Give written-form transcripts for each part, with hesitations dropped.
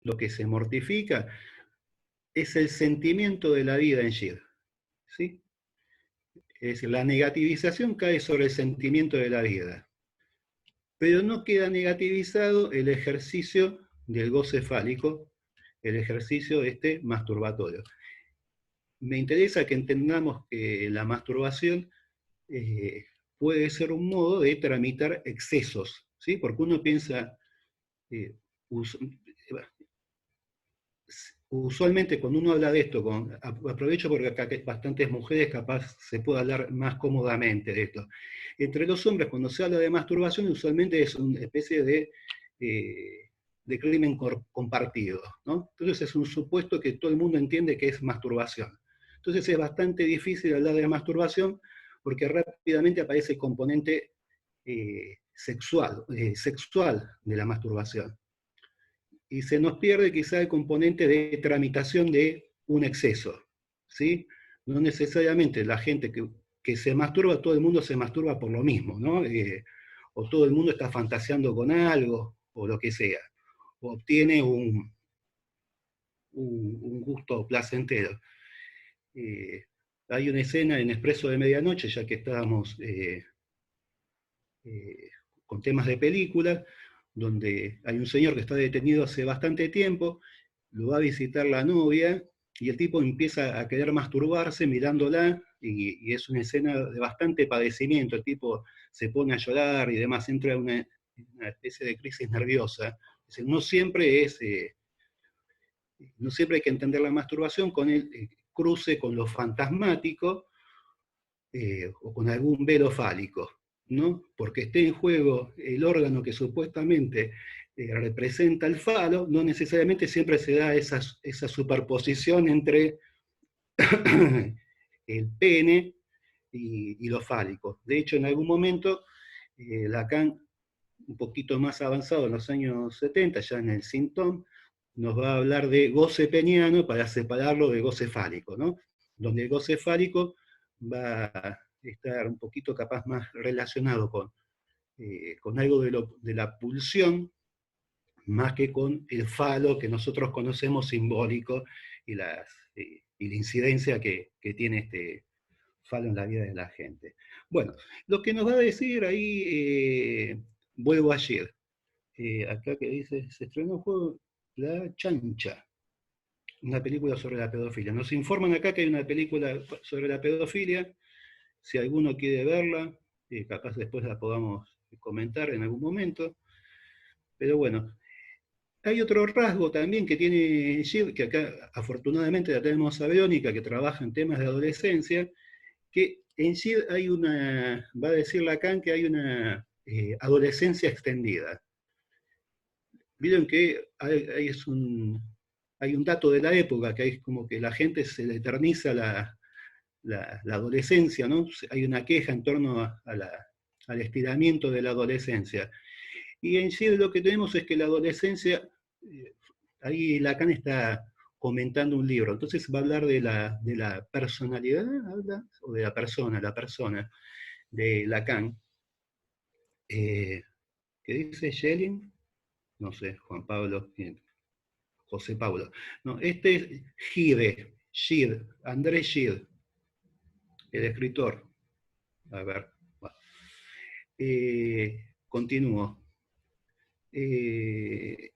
lo que se mortifica, es el sentimiento de la vida en Shid, ¿sí? Es decir, la negativización cae sobre el sentimiento de la vida, pero no queda negativizado el ejercicio del goce fálico, el ejercicio masturbatorio. Me interesa que entendamos que la masturbación eh, puede ser un modo de tramitar excesos, ¿sí? Porque uno piensa, eh, us usualmente cuando uno habla de esto, aprovecho porque acá hay bastantes mujeres, capaz se puede hablar más cómodamente de esto. Entre los hombres, cuando se habla de masturbación, usualmente es una especie de crimen compartido, ¿no? Entonces es un supuesto que todo el mundo entiende que es masturbación. Entonces es bastante difícil hablar de la masturbación porque rápidamente aparece el componente sexual de la masturbación y se nos pierde quizá el componente de tramitación de un exceso, ¿sí? No necesariamente la gente que se masturba, todo el mundo se masturba por lo mismo, ¿no? O todo el mundo está fantaseando con algo, o lo que sea, o obtiene un gusto placentero. Eh, Hay una escena en Expreso de Medianoche, ya que estábamos eh, con temas de película, donde hay un señor que está detenido hace bastante tiempo, lo va a visitar la novia y el tipo empieza a querer masturbarse mirándola y es una escena de bastante padecimiento, el tipo se pone a llorar y demás, entra en una especie de crisis nerviosa. Es decir, no siempre hay que entender la masturbación con el cruce con lo fantasmático o con algún velo fálico, ¿no? Porque esté en juego el órgano que supuestamente representa el falo, no necesariamente siempre se da esa superposición entre el pene y lo fálico. De hecho, en algún momento, Lacan, un poquito más avanzado en los años 70, ya en el Sintón, nos va a hablar de goce peniano para separarlo de goce fálico, ¿no? Donde el goce fálico va a estar un poquito capaz más relacionado con algo de la pulsión, más que con el falo que nosotros conocemos simbólico y la incidencia que tiene este falo en la vida de la gente. Bueno, lo que nos va a decir ahí, vuelvo ayer, acá que dice, se estrenó un juego La Chancha, una película sobre la pedofilia. Nos informan acá que hay una película sobre la pedofilia, si alguno quiere verla, capaz después la podamos comentar en algún momento, pero bueno, hay otro rasgo también que tiene Gil, que acá afortunadamente la tenemos a Verónica, que trabaja en temas de adolescencia, que en Gil hay va a decir Lacan que hay una adolescencia extendida. Vieron que hay un dato de la época, que es como que la gente se le eterniza la adolescencia, ¿no? Hay una queja en torno al estiramiento de la adolescencia. Y en sí lo que tenemos es que la adolescencia, eh, ahí Lacan está comentando un libro, entonces va a hablar de la personalidad, ¿habla? O de la persona de Lacan, eh, que dice Schelling, no sé, Juan Pablo, José Pablo. No, este es Gide, Andrés Gide, el escritor. A ver, bueno. Continúo. Eh,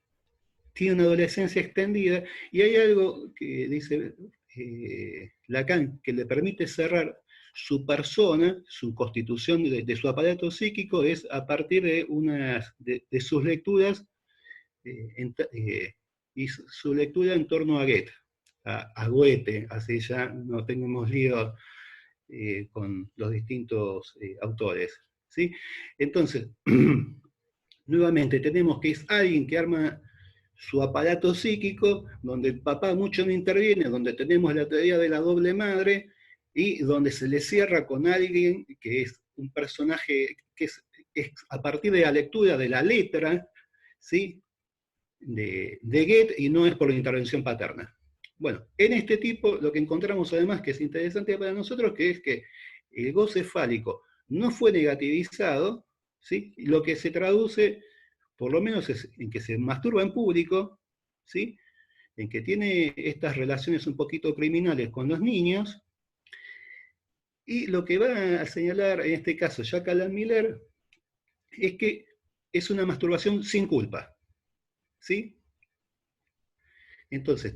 Tiene una adolescencia extendida y hay algo que dice Lacan que le permite cerrar su persona, su constitución de su aparato psíquico es a partir de sus lecturas y su lectura en torno a Goethe, a Goethe, así ya no tenemos lío con los distintos autores. ¿Sí? Entonces, nuevamente tenemos que es alguien que arma su aparato psíquico, donde el papá mucho no interviene, donde tenemos la teoría de la doble madre, y donde se le cierra con alguien que es un personaje que es a partir de la lectura de la letra, ¿sí? de Goethe, y no es por la intervención paterna. Bueno, en este tipo lo que encontramos además que es interesante para nosotros, que es que el goce fálico no fue negativizado, ¿sí? Lo que se traduce, por lo menos, es en que se masturba en público, ¿sí? En que tiene estas relaciones un poquito criminales con los niños, y lo que va a señalar en este caso Jack Alan Miller es que es una masturbación sin culpa, ¿sí? Entonces,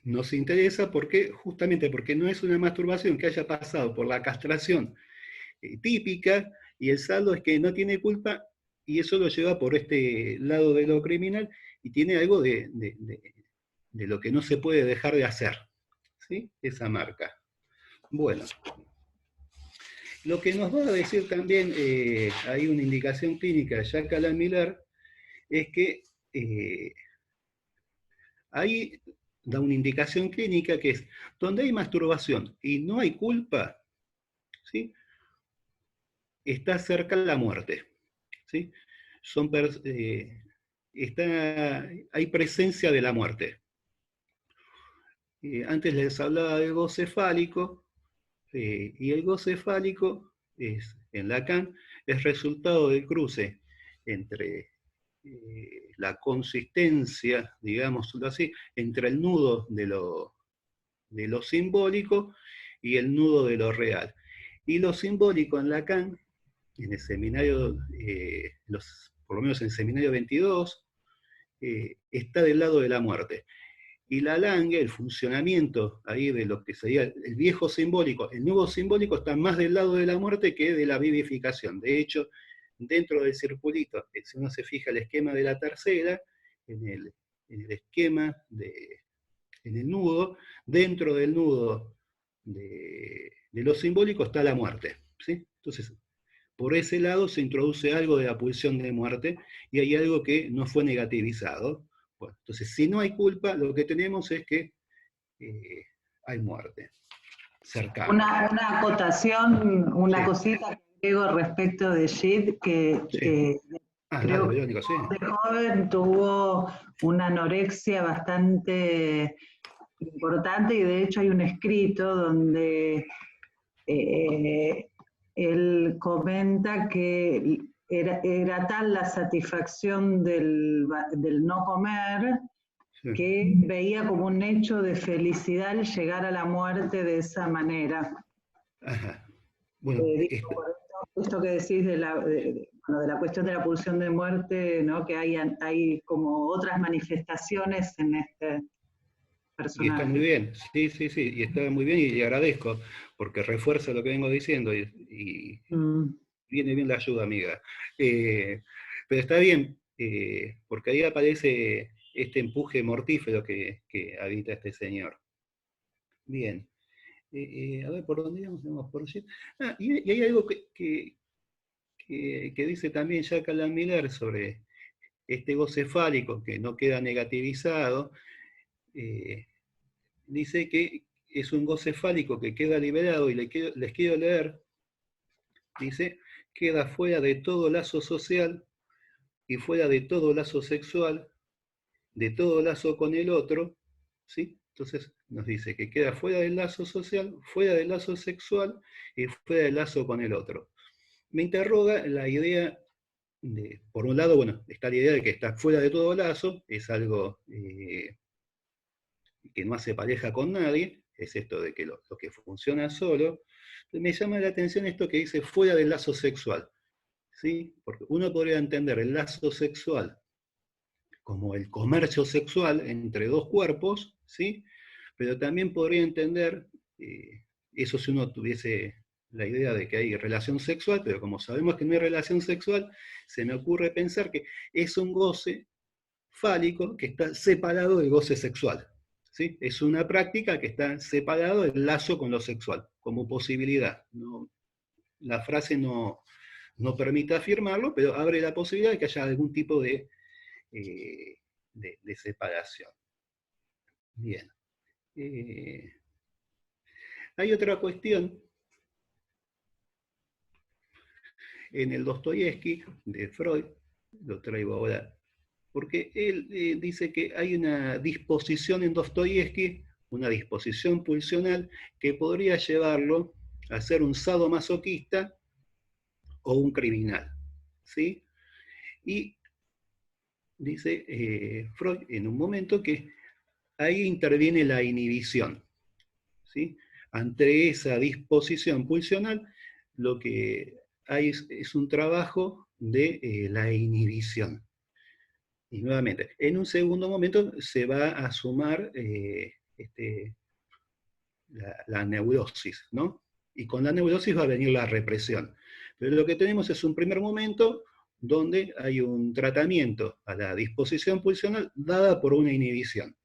nos interesa porque, justamente porque no es una masturbación que haya pasado por la castración típica, y el saldo es que no tiene culpa, y eso lo lleva por este lado de lo criminal, y tiene algo de lo que no se puede dejar de hacer, ¿sí? Esa marca. Bueno, lo que nos va a decir también, hay una indicación clínica de Jack Alan Miller, es que ahí da una indicación clínica que es, donde hay masturbación y no hay culpa, ¿sí? Está cerca la muerte, ¿sí? Son hay presencia de la muerte. Antes les hablaba del goce fálico, y el goce fálico es, en Lacan, es resultado del cruce entre la consistencia, digámoslo así, entre el nudo de lo simbólico y el nudo de lo real. Y lo simbólico en Lacan, en el seminario, por lo menos en el seminario 22, está del lado de la muerte. Y la Lange, el funcionamiento ahí de lo que sería el viejo simbólico, el nuevo simbólico está más del lado de la muerte que de la vivificación. De hecho, dentro del circulito, si uno se fija el esquema de la tercera, en el esquema, en el nudo, dentro del nudo de lo simbólico está la muerte, ¿sí? Entonces, por ese lado se introduce algo de la pulsión de muerte, y hay algo que no fue negativizado. Bueno, entonces, si no hay culpa, lo que tenemos es que hay muerte cercana. Una acotación, una Sí. cosita que digo respecto de Gide, que Sí. creo Dale, que Verónica, sí. de joven tuvo una anorexia bastante importante, y de hecho hay un escrito donde él comenta que era tal la satisfacción del no comer, Sí. que veía como un hecho de felicidad el llegar a la muerte de esa manera. Ajá. Bueno, Esto que decís de la cuestión de la pulsión de muerte, ¿no? Que hay como otras manifestaciones en este y está muy personaje. bien, sí, sí, sí, y está muy bien, y le agradezco, porque refuerza lo que vengo diciendo, y viene bien la ayuda, amiga. Pero está bien, porque ahí aparece este empuje mortífero que habita este señor. Bien. A ver, ¿por dónde íbamos? Por allí. Y hay algo que dice también Jack Alan Miller sobre este goce fálico que no queda negativizado. eh, Dice que es un goce fálico que queda liberado, y les quiero leer. Dice, queda fuera de todo lazo social y fuera de todo lazo sexual, de todo lazo con el otro, ¿sí? Entonces nos dice que queda fuera del lazo social, fuera del lazo sexual y fuera del lazo con el otro. Me interroga la idea de, por un lado, bueno, está la idea de que está fuera de todo lazo, es algo que no hace pareja con nadie, es esto de que lo que funciona solo. Me llama la atención esto que dice fuera del lazo sexual, ¿sí? Porque uno podría entender el lazo sexual como el comercio sexual entre dos cuerpos, ¿sí? Pero también podría entender, eso si uno tuviese la idea de que hay relación sexual, pero como sabemos que no hay relación sexual, se me ocurre pensar que es un goce fálico que está separado del goce sexual, ¿sí? Es una práctica que está separado del lazo con lo sexual, como posibilidad. ¿No? La frase no permite afirmarlo, pero abre la posibilidad de que haya algún tipo eh, de separación. Bien. Hay otra cuestión en el Dostoyevsky de Freud, lo traigo ahora, porque él dice que hay una disposición en Dostoyevsky, una disposición pulsional que podría llevarlo a ser un sadomasoquista o un criminal, ¿sí? Y dice Freud en un momento que ahí interviene la inhibición, ¿sí? Ante esa disposición pulsional, lo que hay es un trabajo de la inhibición. Y nuevamente, en un segundo momento se va a sumar la neurosis, ¿no? Y con la neurosis va a venir la represión. Pero lo que tenemos es un primer momento donde hay un tratamiento a la disposición pulsional dada por una inhibición,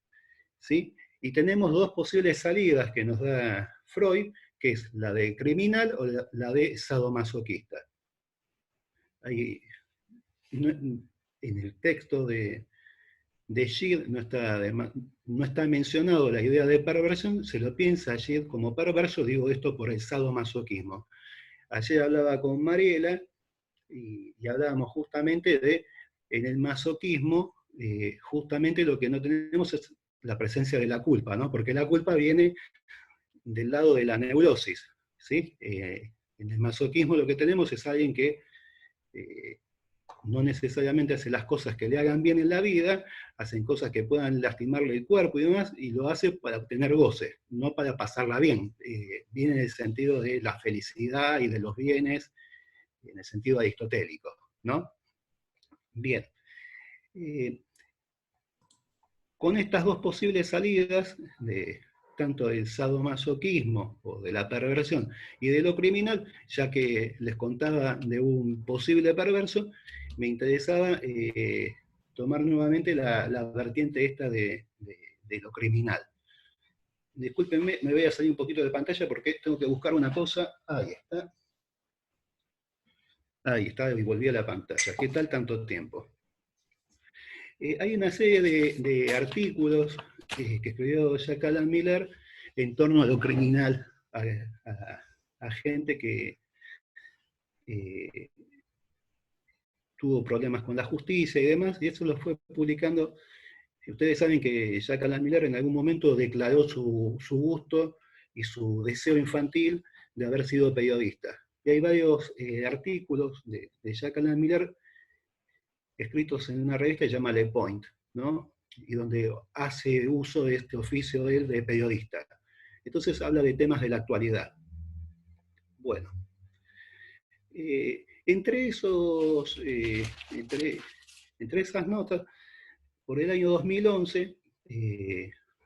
¿sí? Y tenemos dos posibles salidas que nos da Freud, que es la de criminal o la de sadomasoquista. Ahí, en el texto de Gide no está mencionado la idea de perversión, se lo piensa Gide como perverso, digo esto por el sadomasoquismo. Ayer hablaba con Mariela y hablábamos justamente de, en el masoquismo, justamente lo que no tenemos es la presencia de la culpa, ¿no? Porque la culpa viene del lado de la neurosis, ¿sí? En el masoquismo lo que tenemos es alguien que no necesariamente hace las cosas que le hagan bien en la vida, hacen cosas que puedan lastimarle el cuerpo y demás, y lo hace para obtener goce, no para pasarla bien. Bien en el sentido de la felicidad y de los bienes, en el sentido aristotélico, ¿no? Bien. Con estas dos posibles salidas, tanto del sadomasoquismo o de la perversión y de lo criminal, ya que les contaba de un posible perverso, me interesaba tomar nuevamente la vertiente esta de lo criminal. Discúlpenme, me voy a salir un poquito de pantalla porque tengo que buscar una cosa. Ahí está. Ahí está, y volví a la pantalla. ¿Qué tal tanto tiempo? Hay una serie de artículos que escribió Jack Alan Miller en torno a lo criminal, a gente que tuvo problemas con la justicia y demás, y eso lo fue publicando. Ustedes saben que Jack Alan Miller en algún momento declaró su gusto y su deseo infantil de haber sido periodista. Y hay varios artículos de Jack Alan Miller escritos en una revista que se llama Le Point, ¿no? Y donde hace uso de este oficio de él de periodista. Entonces habla de temas de la actualidad. Bueno, entre esas notas, por el año 2011,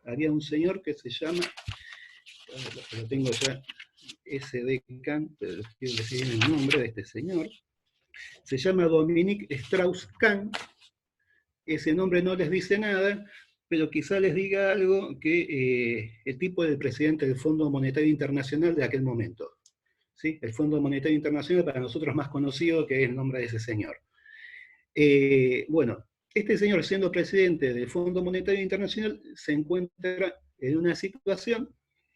había un señor que se llama, lo tengo ya, S.D. Kahn, pero quiero decir el nombre de este señor, se llama Dominique Strauss-Kahn. Ese nombre no les dice nada, pero quizá les diga algo que el tipo es el presidente del Fondo Monetario Internacional de aquel momento. ¿Sí? El Fondo Monetario Internacional para nosotros más conocido que es el nombre de ese señor. Bueno, este señor siendo presidente del Fondo Monetario Internacional se encuentra en una situación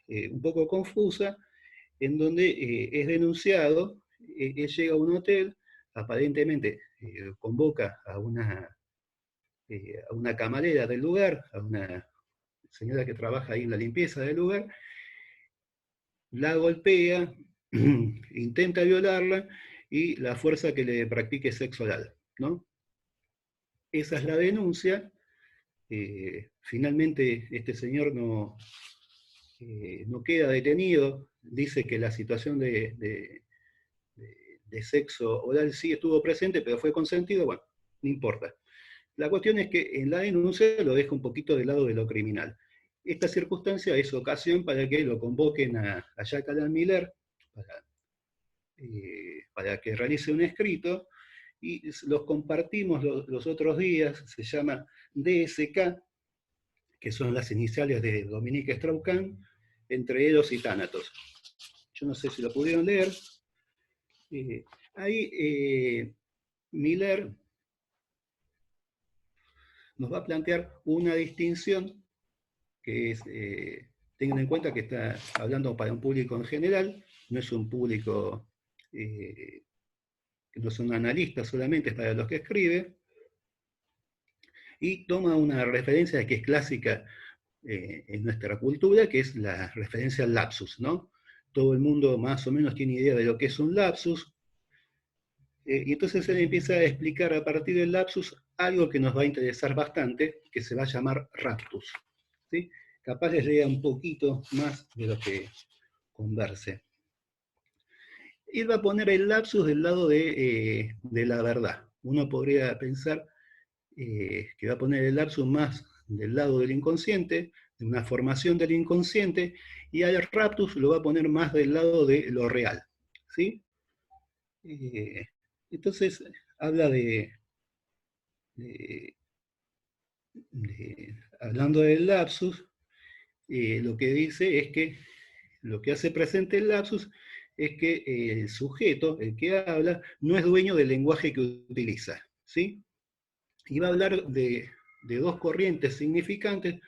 un poco confusa en donde es denunciado, él llega a un hotel, aparentemente convoca a una camarera del lugar, a una señora que trabaja ahí en la limpieza del lugar, la golpea, intenta violarla y la fuerza que le practique sexo oral, ¿no? Esa es la denuncia. Finalmente este señor no queda detenido, dice que la situación de sexo oral sí estuvo presente, pero fue consentido, bueno, no importa. La cuestión es que en la denuncia lo deja un poquito del lado de lo criminal. Esta circunstancia es ocasión para que lo convoquen a Jack Alan Miller para que realice un escrito y los compartimos los otros días, se llama DSK, que son las iniciales de Dominique Strauss-Kahn, entre Eros y Tánatos. Yo no sé si lo pudieron leer. Ahí Miller nos va a plantear una distinción que es, tengan en cuenta que está hablando para un público en general, no es un público, que no son analistas solamente, es para los que escribe, y toma una referencia que es clásica en nuestra cultura, que es la referencia al lapsus, ¿no? Todo el mundo más o menos tiene idea de lo que es un lapsus, y entonces él empieza a explicar a partir del lapsus algo que nos va a interesar bastante, que se va a llamar raptus. ¿Sí? Capaz les lea un poquito más de lo que converse. Él va a poner el lapsus del lado de la verdad. Uno podría pensar que va a poner el lapsus más del lado del inconsciente, de una formación del inconsciente, y al raptus lo va a poner más del lado de lo real. ¿Sí? Entonces, habla de hablando del lapsus, lo que dice es que lo que hace presente el lapsus es que el sujeto, el que habla, no es dueño del lenguaje que utiliza. ¿Sí? Y va a hablar de dos corrientes significantes.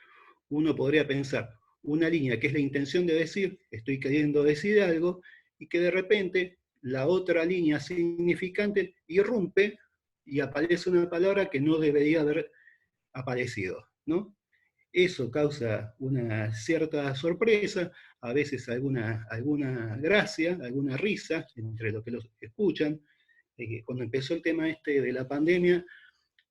Uno podría pensar una línea que es la intención de decir, estoy queriendo decir algo, y que de repente la otra línea significante irrumpe y aparece una palabra que no debería haber aparecido, ¿no? Eso causa una cierta sorpresa, a veces alguna gracia, alguna risa entre los que los escuchan. Cuando empezó el tema este de la pandemia,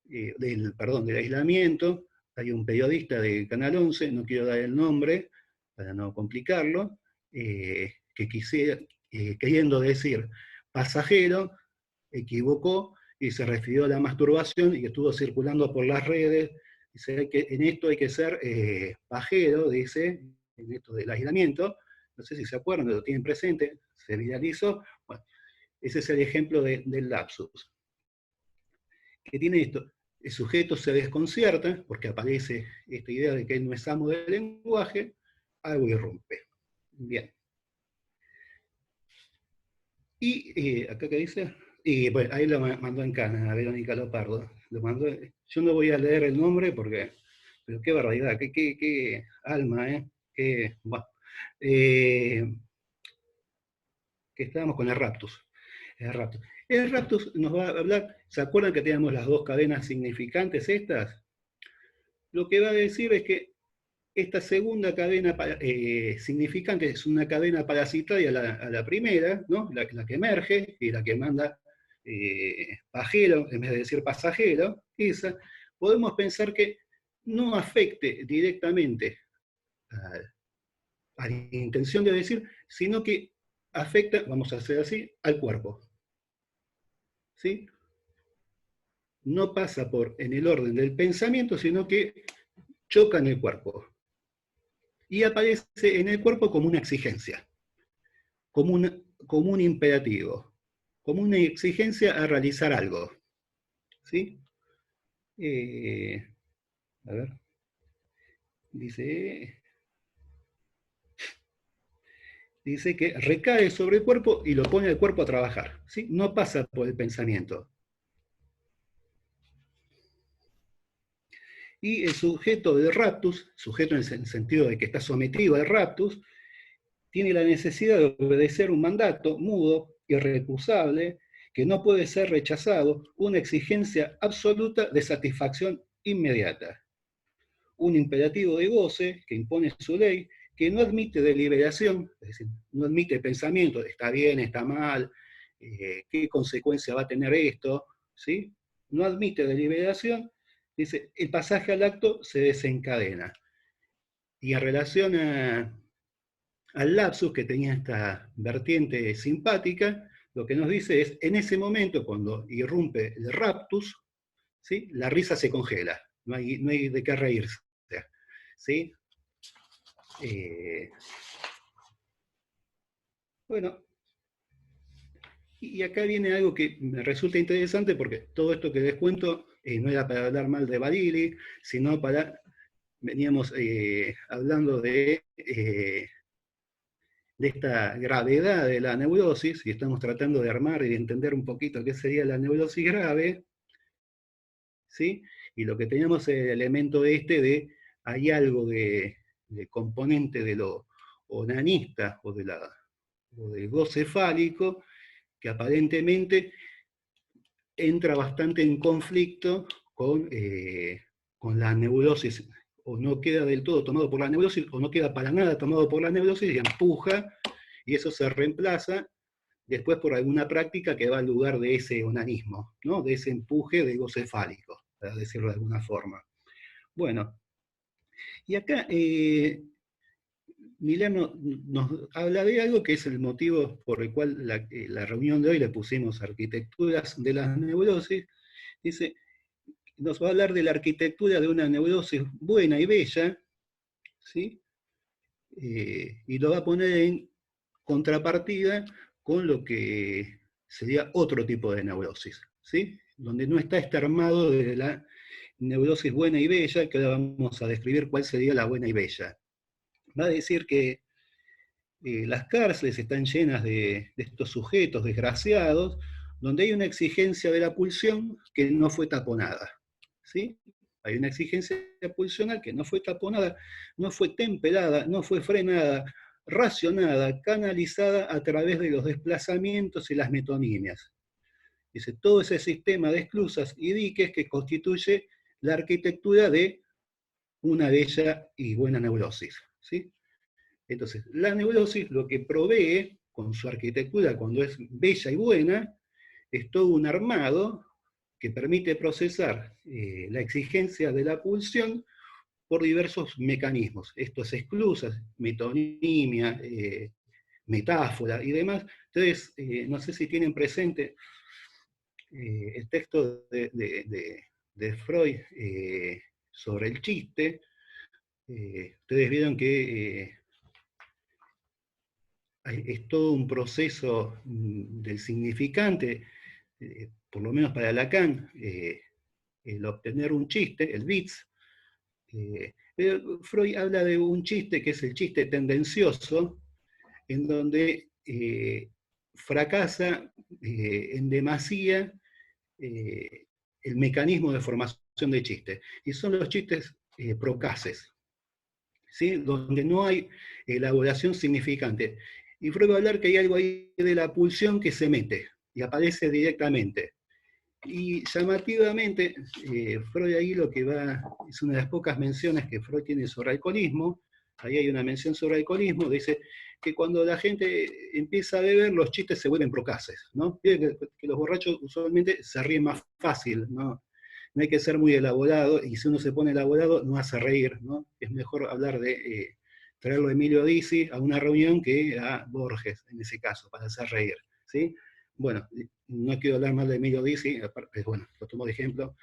del aislamiento, hay un periodista de Canal 11, no quiero dar el nombre para no complicarlo, que queriendo decir pasajero, equivocó y se refirió a la masturbación y estuvo circulando por las redes. Dice que en esto hay que ser pajero, dice, en esto del aislamiento. No sé si se acuerdan, lo tienen presente, se viralizó. Bueno, ese es el ejemplo del lapsus. Que tiene esto, el sujeto se desconcierta porque aparece esta idea de que él no es amo del lenguaje, algo irrumpe. Bien. Y acá que dice, y bueno, ahí lo mandó en cana a Verónica Lopardo. Lo mandó, yo no voy a leer el nombre porque, pero qué barbaridad, qué alma, bueno, que estábamos con el raptus. El raptus nos va a hablar, ¿se acuerdan que teníamos las dos cadenas significantes estas? Lo que va a decir es que esta segunda cadena significante es una cadena parasitaria a la primera, ¿no? La que emerge y la que manda pajero en vez de decir pasajero. Esa, podemos pensar que no afecte directamente a la intención de decir, sino que afecta, vamos a hacer así, al cuerpo. ¿Sí? No pasa en el orden del pensamiento, sino que choca en el cuerpo. Y aparece en el cuerpo como una exigencia, como un imperativo, como una exigencia a realizar algo. ¿Sí? A ver. Dice que recae sobre el cuerpo y lo pone al cuerpo a trabajar. ¿Sí? No pasa por el pensamiento. Y el sujeto del raptus, sujeto en el sentido de que está sometido al raptus, tiene la necesidad de obedecer un mandato mudo, irrecusable, que no puede ser rechazado, una exigencia absoluta de satisfacción inmediata. Un imperativo de goce que impone su ley, que no admite deliberación, es decir, no admite pensamiento, está bien, está mal, qué consecuencia va a tener esto, ¿sí? No admite deliberación, dice, el pasaje al acto se desencadena. Y en relación al lapsus, que tenía esta vertiente simpática, lo que nos dice es, en ese momento, cuando irrumpe el raptus, ¿sí? La risa se congela, no hay de qué reírse. ¿Sí? Bueno, y acá viene algo que me resulta interesante porque todo esto que les cuento no era para hablar mal de Barili, sino veníamos hablando de esta gravedad de la neurosis, y estamos tratando de armar y de entender un poquito qué sería la neurosis grave, ¿sí? Y lo que teníamos es el elemento de hay algo de componente de lo onanista o del goce fálico que aparentemente entra bastante en conflicto con la neurosis, o no queda del todo tomado por la neurosis, o no queda para nada tomado por la neurosis y empuja, y eso se reemplaza después por alguna práctica que va al lugar de ese onanismo, ¿no? De ese empuje de goce fálico. para decirlo de alguna forma. Bueno, y acá Milano nos habla de algo que es el motivo por el cual la reunión de hoy le pusimos arquitecturas de las neurosis. Dice, nos va a hablar de la arquitectura de una neurosis buena y bella, ¿sí? Y lo va a poner en contrapartida con lo que sería otro tipo de neurosis, ¿sí? Donde no está este armado de la neurosis buena y bella, que ahora vamos a describir cuál sería la buena y bella. Va a decir que las cárceles están llenas de estos sujetos desgraciados, donde hay una exigencia de la pulsión que no fue taponada, ¿sí? Hay una exigencia pulsional que no fue taponada, no fue temperada, no fue frenada, racionada, canalizada a través de los desplazamientos y las metonimias. Dice, todo ese sistema de esclusas y diques que constituye la arquitectura de una bella y buena neurosis, ¿sí? Entonces, la neurosis lo que provee con su arquitectura cuando es bella y buena es todo un armado que permite procesar la exigencia de la pulsión por diversos mecanismos. Estos esclusas, metonimia, metáfora y demás. Entonces, no sé si tienen presente el texto de Freud sobre el chiste. Ustedes vieron que es todo un proceso del significante, por lo menos para Lacan, el obtener un chiste, el Witz. Freud habla de un chiste que es el chiste tendencioso, en donde fracasa en demasía el mecanismo de formación de chistes. Y son los chistes procaces, ¿sí? Donde no hay elaboración significante. Y Freud va a hablar que hay algo ahí de la pulsión que se mete y aparece directamente. Y llamativamente, Freud ahí lo que va, es una de las pocas menciones que Freud tiene sobre alcoholismo, ahí hay una mención sobre alcoholismo, dice que cuando la gente empieza a beber, los chistes se vuelven procaces, ¿no? Que los borrachos usualmente se ríen más fácil, ¿no? No hay que ser muy elaborado, y si uno se pone elaborado, no hace reír, ¿no? Es mejor hablar de traerlo a Emilio Dizzi a una reunión que a Borges, en ese caso, para hacer reír, ¿sí? Bueno, no quiero hablar mal de Emilio Dizzi, bueno, lo tomo de ejemplo.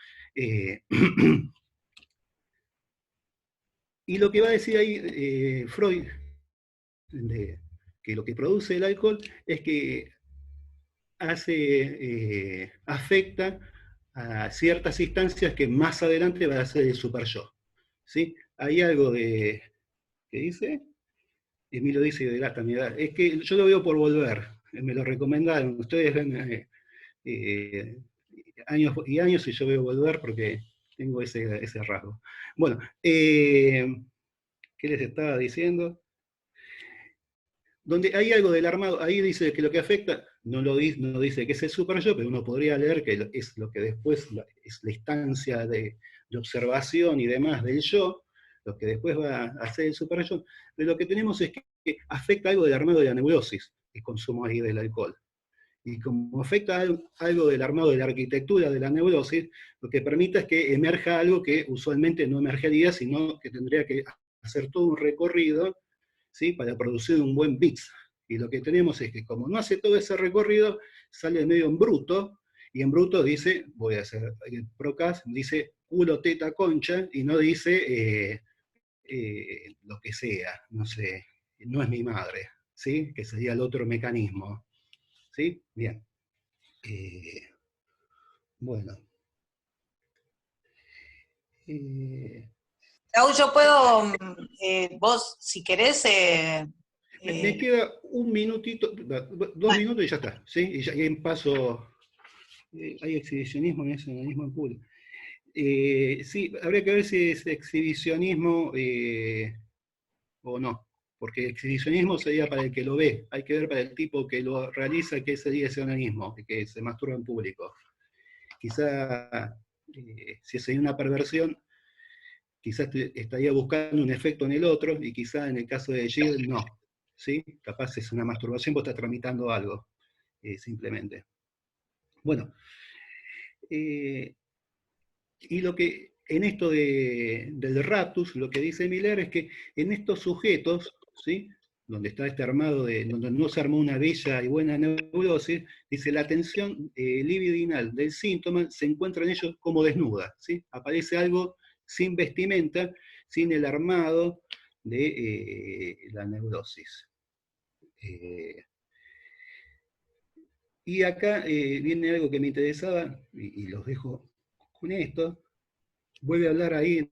Y lo que va a decir ahí Freud, que lo que produce el alcohol es que afecta a ciertas instancias que más adelante va a ser el super yo. ¿Sí? Hay algo de, ¿qué dice? Emilio dice de la edad. Es que yo lo veo por volver, me lo recomendaron. Ustedes ven años y años y yo veo volver porque tengo ese rasgo. Bueno, ¿qué les estaba diciendo? Donde hay algo del armado, ahí dice que lo que afecta, no dice que es el super yo, pero uno podría leer que es lo que después es la instancia de observación y demás del yo, lo que después va a hacer el super yo. Pero lo que tenemos es que afecta algo del armado de la neurosis, el consumo ahí del alcohol. Y como afecta algo del armado de la arquitectura de la neurosis, lo que permite es que emerja algo que usualmente no emergería, sino que tendría que hacer todo un recorrido, ¿sí? Para producir un buen bits. Y lo que tenemos es que como no hace todo ese recorrido, sale medio en bruto, y en bruto dice, voy a hacer el procas, dice culo, teta, concha, y no dice lo que sea, no sé, no es mi madre, ¿sí? Que sería el otro mecanismo. ¿Sí? Bien. Bueno. Raúl, yo puedo, vos, si querés... Me queda un minutito, 2 minutos y ya está, ¿sí? Y ya en paso, hay exhibicionismo en ese organismo en público. Sí, habría que ver si es exhibicionismo o no, porque exhibicionismo sería para el que lo ve, hay que ver para el tipo que lo realiza qué sería ese organismo, que se masturba en público. Quizá, si sería una perversión, quizás estaría buscando un efecto en el otro, y quizás en el caso de Gilles, no. ¿Sí? Capaz es una masturbación, vos estás tramitando algo, simplemente. Bueno, Y lo que, en esto del raptus, lo que dice Miller es que en estos sujetos, ¿sí?, donde está este armado, donde no se armó una bella y buena neurosis, dice la tensión libidinal del síntoma se encuentra en ellos como desnuda, ¿sí? Aparece algo sin vestimenta, sin el armado de la neurosis. Y acá viene algo que me interesaba, y los dejo con esto. Vuelve a hablar ahí,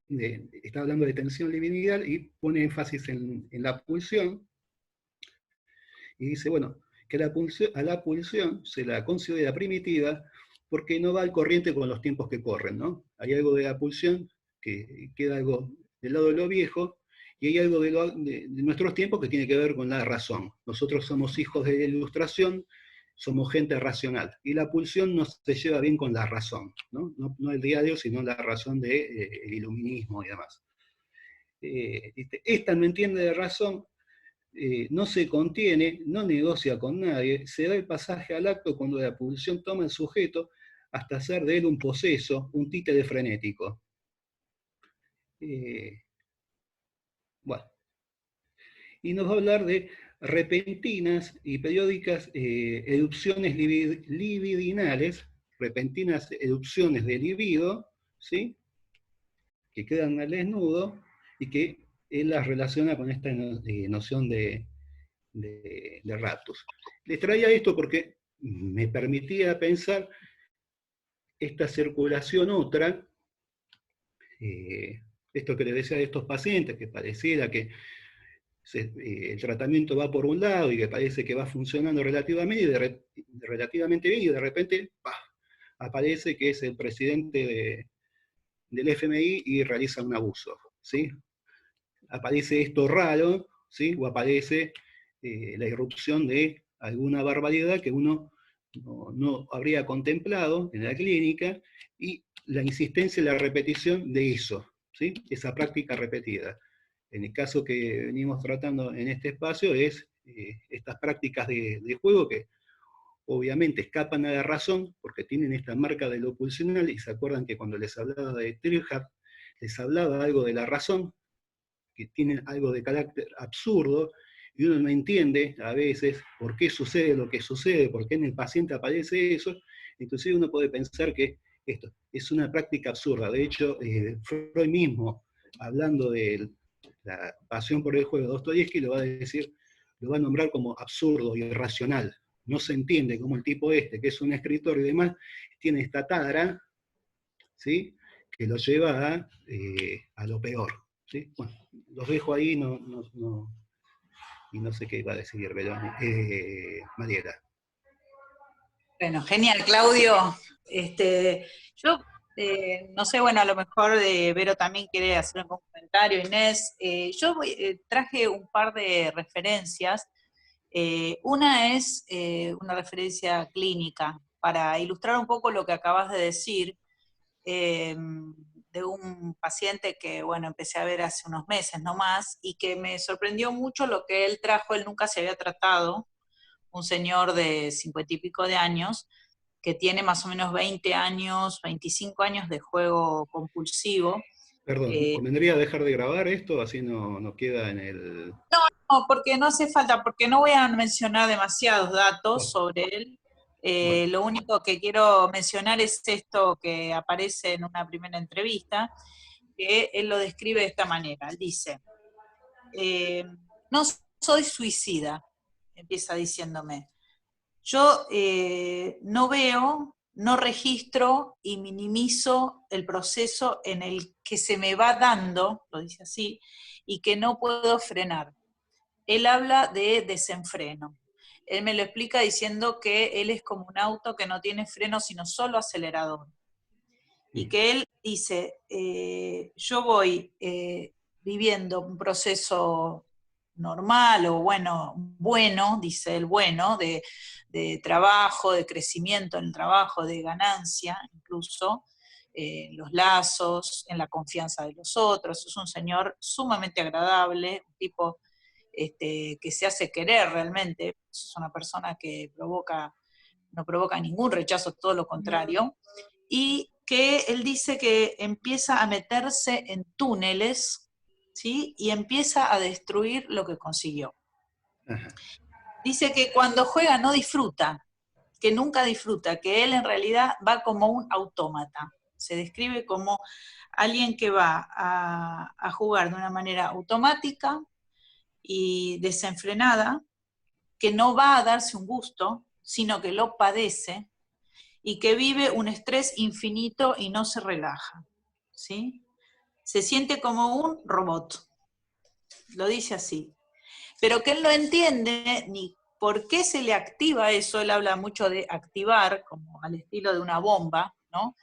está hablando de tensión libidinal y pone énfasis en la pulsión, y dice, bueno, que a la pulsión se la considera primitiva porque no va al corriente con los tiempos que corren, ¿no? Hay algo de la pulsión que queda algo del lado de lo viejo, y hay algo de nuestros tiempos que tiene que ver con la razón. Nosotros somos hijos de la Ilustración, somos gente racional, y la pulsión no se lleva bien con la razón, ¿no? No el diario, sino la razón del iluminismo y demás. Esta no entiende de razón, no se contiene, no negocia con nadie, se da el pasaje al acto cuando la pulsión toma el sujeto hasta hacer de él un poseso, un títere frenético. Bueno, y nos va a hablar de repentinas y periódicas erupciones libidinales, repentinas erupciones de libido, ¿sí?, que quedan al desnudo, y que él las relaciona con esta noción de raptus. Les traía esto porque me permitía pensar esta circulación otra, esto que les decía de estos pacientes, que pareciera que el tratamiento va por un lado y que parece que va funcionando relativamente bien, y de repente ¡pah!, aparece que es el presidente del FMI y realiza un abuso, ¿sí? Aparece esto raro, ¿sí?, o aparece la irrupción de alguna barbaridad que uno no habría contemplado en la clínica, y la insistencia y la repetición de eso, ¿sí?, esa práctica repetida. En el caso que venimos tratando en este espacio es estas prácticas de juego que obviamente escapan a la razón porque tienen esta marca de lo pulsional, y se acuerdan que cuando les hablaba de Trilhart, les hablaba algo de la razón, que tienen algo de carácter absurdo, y uno no entiende a veces por qué sucede lo que sucede, por qué en el paciente aparece eso. Inclusive uno puede pensar que esto es una práctica absurda. De hecho, Freud mismo, hablando de la pasión por el juego de Dostoyevsky, lo va a decir, lo va a nombrar como absurdo, irracional. No se entiende cómo el tipo que es un escritor y demás, tiene esta tara, ¿sí?, que lo lleva a lo peor, ¿sí? Bueno, los dejo ahí, y no sé qué iba a decir, pero, Mariela. Bueno, genial, Claudio. Yo no sé, bueno, a lo mejor Vero también quiere hacer un comentario, Inés. Yo traje un par de referencias. Una es una referencia clínica, para ilustrar un poco lo que acabas de decir, de un paciente que, bueno, empecé a ver hace unos meses nomás, y que me sorprendió mucho lo que él trajo. Él nunca se había tratado, un señor de 50 y pico de años, que tiene más o menos 20 años, 25 años de juego compulsivo. Perdón, ¿convendría dejar de grabar esto? Así no queda en el... No, porque no hace falta, porque no voy a mencionar demasiados datos sobre él. Bueno. Lo único que quiero mencionar es esto que aparece en una primera entrevista, que él lo describe de esta manera. Él dice, no soy suicida, empieza diciéndome. Yo no veo, no registro y minimizo el proceso en el que se me va dando, lo dice así, y que no puedo frenar. Él habla de desenfreno. Él me lo explica diciendo que él es como un auto que no tiene freno, sino solo acelerador. Y que él dice, yo voy viviendo un proceso normal o bueno, dice él, bueno, de trabajo, de crecimiento en el trabajo, de ganancia incluso, en los lazos, en la confianza de los otros. Es un señor sumamente agradable, un tipo que se hace querer realmente. Es una persona que no provoca ningún rechazo, todo lo contrario, y que él dice que empieza a meterse en túneles, ¿sí? Y empieza a destruir lo que consiguió. Ajá. Dice que cuando juega no disfruta, que nunca disfruta, que él en realidad va como un autómata. Se describe como alguien que va a jugar de una manera automática y desenfrenada, que no va a darse un gusto, sino que lo padece, y que vive un estrés infinito y no se relaja, ¿sí? Se siente como un robot, lo dice así. Pero que él no entiende ni por qué se le activa eso, él habla mucho de activar, como al estilo de una bomba, ¿no?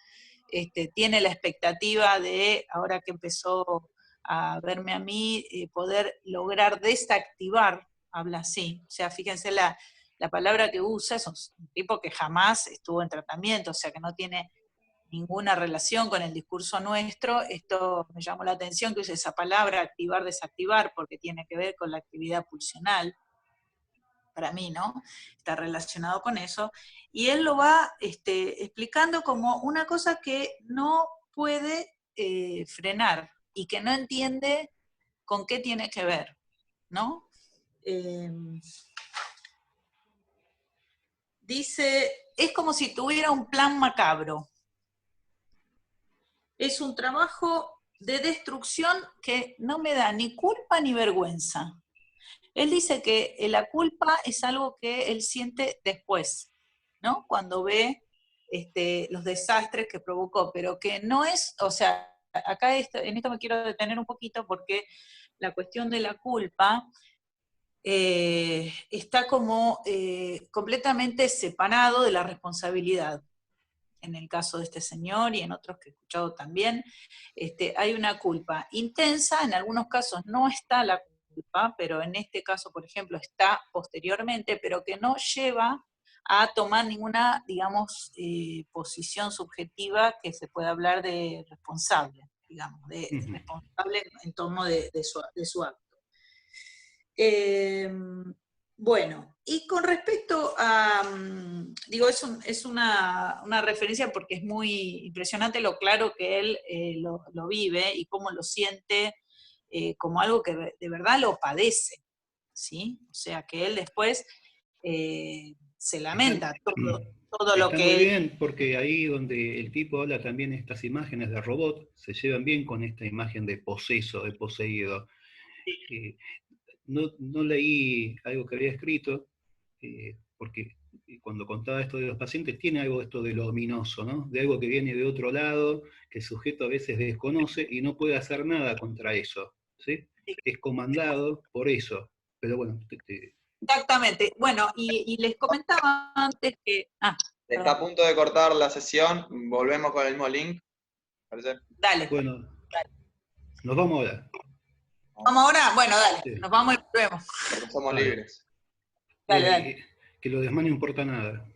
Tiene la expectativa de, ahora que empezó a verme a mí, poder lograr desactivar, habla así. O sea, fíjense la palabra que usa, es un tipo que jamás estuvo en tratamiento, o sea, que no tiene ninguna relación con el discurso nuestro. Esto me llamó la atención que use esa palabra, activar, desactivar, porque tiene que ver con la actividad pulsional, para mí, ¿no? Está relacionado con eso. Y él lo va explicando como una cosa que no puede frenar y que no entiende con qué tiene que ver, ¿no? Dice, es como si tuviera un plan macabro. Es un trabajo de destrucción que no me da ni culpa ni vergüenza. Él dice que la culpa es algo que él siente después, ¿no? Cuando ve los desastres que provocó, pero que no es, o sea, acá en esto me quiero detener un poquito porque la cuestión de la culpa está como completamente separado de la responsabilidad. En el caso de este señor y en otros que he escuchado también, hay una culpa intensa, en algunos casos no está la culpa, pero en este caso, por ejemplo, está posteriormente, pero que no lleva a tomar ninguna, digamos, posición subjetiva que se pueda hablar de responsable, digamos, de responsable en torno de su acto. Bueno, y con respecto a, digo, es una referencia porque es muy impresionante lo claro que él lo vive y cómo lo siente como algo que de verdad lo padece, ¿sí? O sea, que él después se lamenta todo lo Está muy que él... bien, porque ahí donde el tipo habla también estas imágenes de robot, se llevan bien con esta imagen de poseso, de poseído. No leí algo que había escrito, porque cuando contaba esto de los pacientes, tiene algo esto de lo ominoso, ¿no? De algo que viene de otro lado, que el sujeto a veces desconoce y no puede hacer nada contra eso, ¿sí? Es comandado por eso. Pero bueno, Exactamente. Bueno, y les comentaba antes que... Está a punto de cortar la sesión, volvemos con el mismo link. ¿Parece? Dale. Bueno, nos vamos ahora. ¿Vamos ahora? Bueno, dale, Sí. nos vamos y volvemos. Porque somos Dale. libres. Dale. Que lo demás no importa nada.